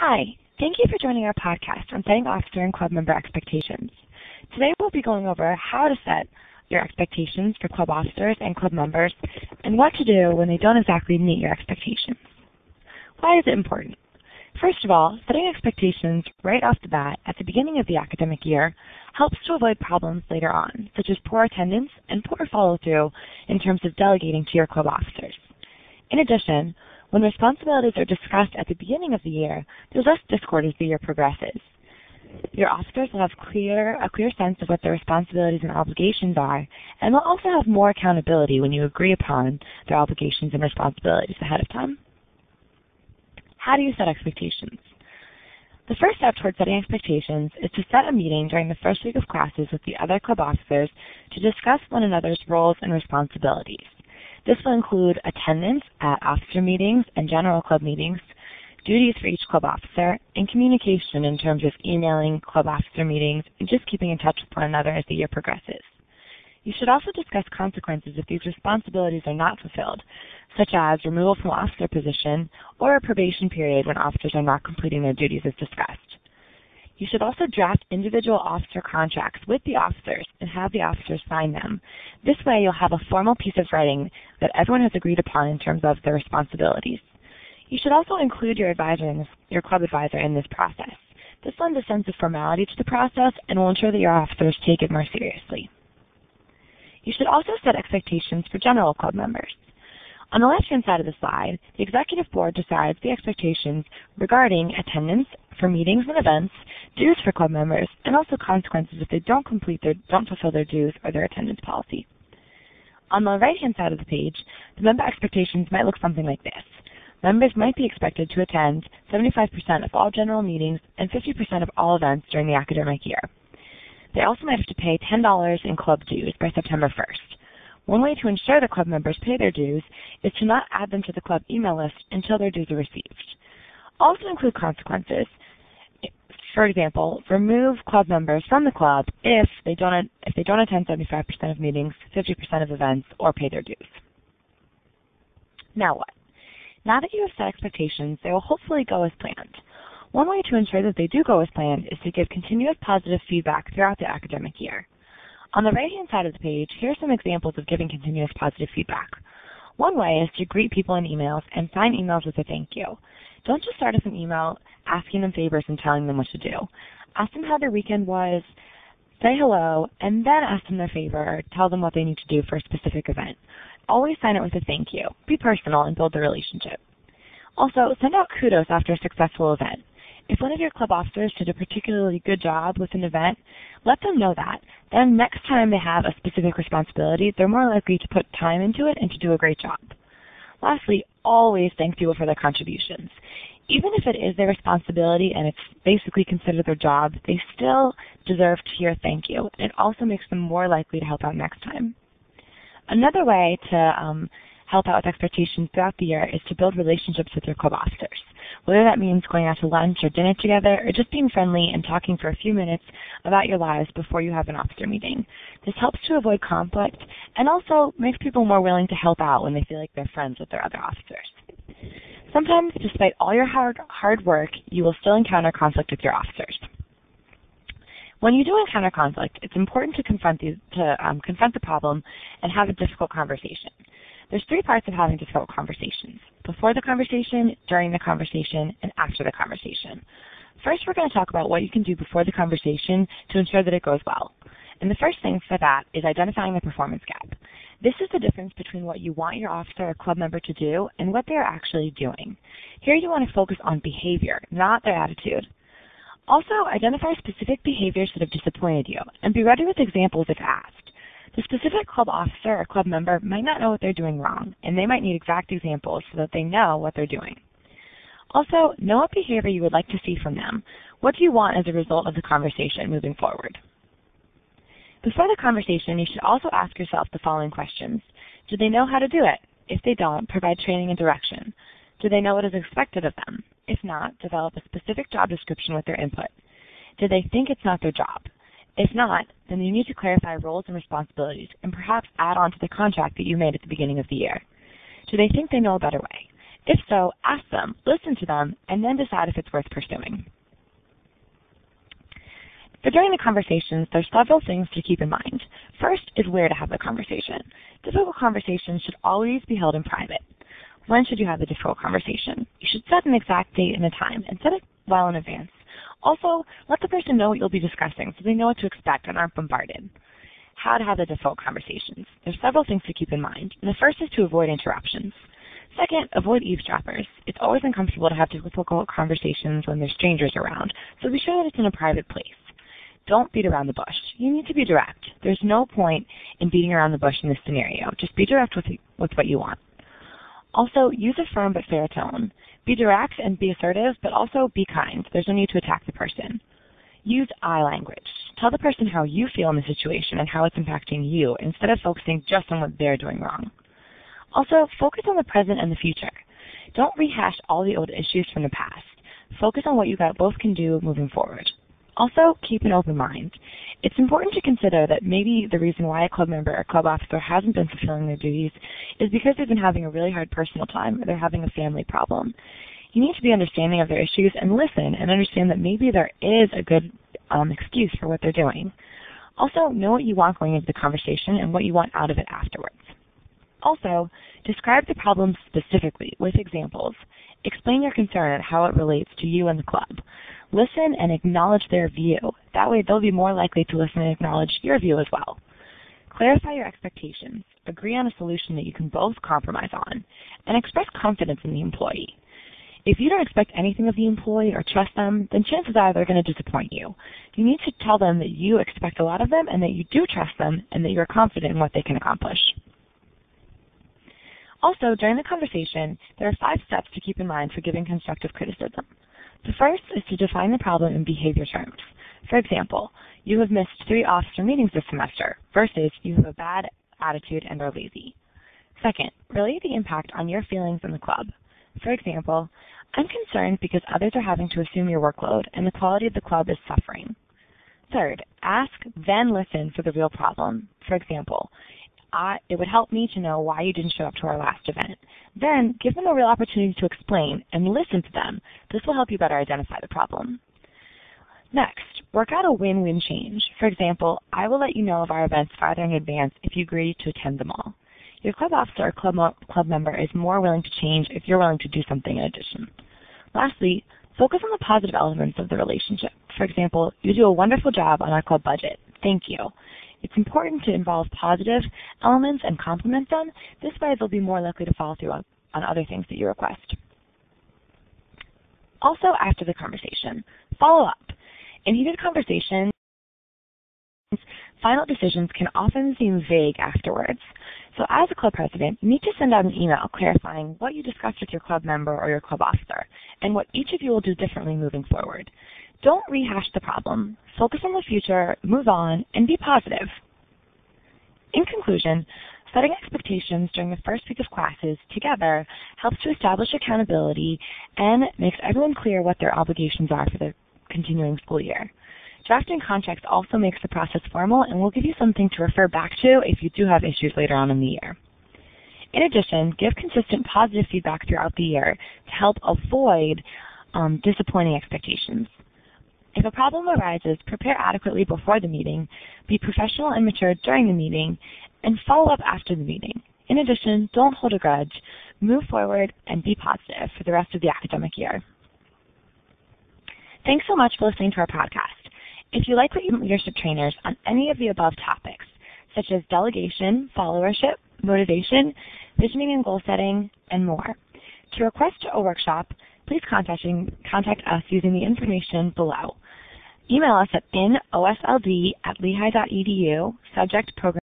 Hi, thank you for joining our podcast on setting officer and club member expectations. Today we'll be going over how to set your expectations for club officers and club members and what to do when they don't exactly meet your expectations. Why is it important? First of all, setting expectations right off the bat at the beginning of the academic year helps to avoid problems later on, such as poor attendance and poor follow-through in terms of delegating to your club officers. In addition, when responsibilities are discussed at the beginning of the year, there's less discord as the year progresses. Your officers will have a clear sense of what their responsibilities and obligations are, and will also have more accountability when you agree upon their obligations and responsibilities ahead of time. How do you set expectations? The first step towards setting expectations is to set a meeting during the first week of classes with the other club officers to discuss one another's roles and responsibilities. This will include attendance at officer meetings and general club meetings, duties for each club officer, and communication in terms of emailing club officer meetings and just keeping in touch with one another as the year progresses. You should also discuss consequences if these responsibilities are not fulfilled, such as removal from officer position or a probation period when officers are not completing their duties as discussed. You should also draft individual officer contracts with the officers and have the officers sign them. This way you'll have a formal piece of writing that everyone has agreed upon in terms of their responsibilities. You should also include your club advisor in this process. This lends a sense of formality to the process and will ensure that your officers take it more seriously. You should also set expectations for general club members. On the left-hand side of the slide, the Executive Board decides the expectations regarding attendance for meetings and events, dues for club members, and also consequences if they don't fulfill their dues or their attendance policy. On the right-hand side of the page, the member expectations might look something like this. Members might be expected to attend 75% of all general meetings and 50% of all events during the academic year. They also might have to pay $10 in club dues by September 1st. One way to ensure the club members pay their dues is to not add them to the club email list until their dues are received. Also include consequences. For example, remove club members from the club if they don't attend 75% of meetings, 50% of events, or pay their dues. Now what? Now that you have set expectations, they will hopefully go as planned. One way to ensure that they do go as planned is to give continuous positive feedback throughout the academic year. On the right-hand side of the page, here are some examples of giving continuous positive feedback. One way is to greet people in emails and sign emails with a thank you. Don't just start with an email asking them favors and telling them what to do. Ask them how their weekend was, say hello, and then ask them their favor or tell them what they need to do for a specific event. Always sign it with a thank you. Be personal and build the relationship. Also, send out kudos after a successful event. If one of your club officers did a particularly good job with an event, let them know that. Then next time they have a specific responsibility, they're more likely to put time into it and to do a great job. Lastly, always thank people for their contributions. Even if it is their responsibility and it's basically considered their job, they still deserve to hear thank you. It also makes them more likely to help out next time. Another way to help out with expectations throughout the year is to build relationships with your club officers. Whether that means going out to lunch or dinner together or just being friendly and talking for a few minutes about your lives before you have an officer meeting. This helps to avoid conflict and also makes people more willing to help out when they feel like they're friends with their other officers. Sometimes, despite all your hard work, you will still encounter conflict with your officers. When you do encounter conflict, it's important to confront the problem and have a difficult conversation. There's three parts of having difficult conversations: before the conversation, during the conversation, and after the conversation. First, we're going to talk about what you can do before the conversation to ensure that it goes well. And the first thing for that is identifying the performance gap. This is the difference between what you want your officer or club member to do and what they are actually doing. Here you want to focus on behavior, not their attitude. Also, identify specific behaviors that have disappointed you, and be ready with examples if asked. The specific club officer or club member might not know what they're doing wrong, and they might need exact examples so that they know what they're doing. Also, know what behavior you would like to see from them. What do you want as a result of the conversation moving forward? Before the conversation, you should also ask yourself the following questions. Do they know how to do it? If they don't, provide training and direction. Do they know what is expected of them? If not, develop a specific job description with their input. Do they think it's not their job? If not, then you need to clarify roles and responsibilities and perhaps add on to the contract that you made at the beginning of the year. Do they think they know a better way? If so, ask them, listen to them, and then decide if it's worth pursuing. But during the conversations, there's several things to keep in mind. First is where to have the conversation. Difficult conversations should always be held in private. When should you have the difficult conversation? You should set an exact date and a time, and set it well in advance. Also, let the person know what you'll be discussing so they know what to expect and aren't bombarded. How to have the difficult conversations. There's several things to keep in mind. And the first is to avoid interruptions. Second, avoid eavesdroppers. It's always uncomfortable to have difficult conversations when there's strangers around, so be sure that it's in a private place. Don't beat around the bush. You need to be direct. There's no point in beating around the bush in this scenario. Just be direct with what you want. Also, use a firm but fair tone. Be direct and be assertive, but also be kind. There's no need to attack the person. Use I language. Tell the person how you feel in the situation and how it's impacting you, instead of focusing just on what they're doing wrong. Also, focus on the present and the future. Don't rehash all the old issues from the past. Focus on what you both can do moving forward. Also, keep an open mind. It's important to consider that maybe the reason why a club member or club officer hasn't been fulfilling their duties is because they've been having a really hard personal time or they're having a family problem. You need to be understanding of their issues and listen and understand that maybe there is a good excuse for what they're doing. Also, know what you want going into the conversation and what you want out of it afterwards. Also, describe the problem specifically with examples. Explain your concern and how it relates to you and the club. Listen and acknowledge their view. That way they'll be more likely to listen and acknowledge your view as well. Clarify your expectations. Agree on a solution that you can both compromise on. And express confidence in the employee. If you don't expect anything of the employee or trust them, then chances are they're going to disappoint you. You need to tell them that you expect a lot of them and that you do trust them and that you're confident in what they can accomplish. Also, during the conversation, there are 5 steps to keep in mind for giving constructive criticism. The first is to define the problem in behavior terms. For example, you have missed 3 officer meetings this semester versus you have a bad attitude and are lazy. Second, relate the impact on your feelings in the club. For example, I'm concerned because others are having to assume your workload and the quality of the club is suffering. Third, ask, then listen for the real problem. For example, it would help me to know why you didn't show up to our last event. Then give them a real opportunity to explain and listen to them. This will help you better identify the problem. Next, work out a win-win change. For example, I will let you know of our events farther in advance if you agree to attend them all. Your club officer or club member is more willing to change if you're willing to do something in addition. Lastly, focus on the positive elements of the relationship. For example, you do a wonderful job on our club budget. Thank you. It's important to involve positive elements and compliment them. This way they'll be more likely to follow through on other things that you request. Also, after the conversation, follow up. In heated conversations, final decisions can often seem vague afterwards. So as a club president, you need to send out an email clarifying what you discussed with your club member or your club officer and what each of you will do differently moving forward. Don't rehash the problem. Focus on the future, move on, and be positive. In conclusion, setting expectations during the first week of classes together helps to establish accountability and makes everyone clear what their obligations are for the continuing school year. Drafting contracts also makes the process formal and will give you something to refer back to if you do have issues later on in the year. In addition, give consistent positive feedback throughout the year to help avoid disappointing expectations. If a problem arises, prepare adequately before the meeting, be professional and mature during the meeting, and follow up after the meeting. In addition, don't hold a grudge, move forward, and be positive for the rest of the academic year. Thanks so much for listening to our podcast. If you like what you leadership trainers on any of the above topics, such as delegation, followership, motivation, visioning and goal setting, and more, to request a workshop, please contact us using the information below. Email us at inosld@lehigh.edu, subject program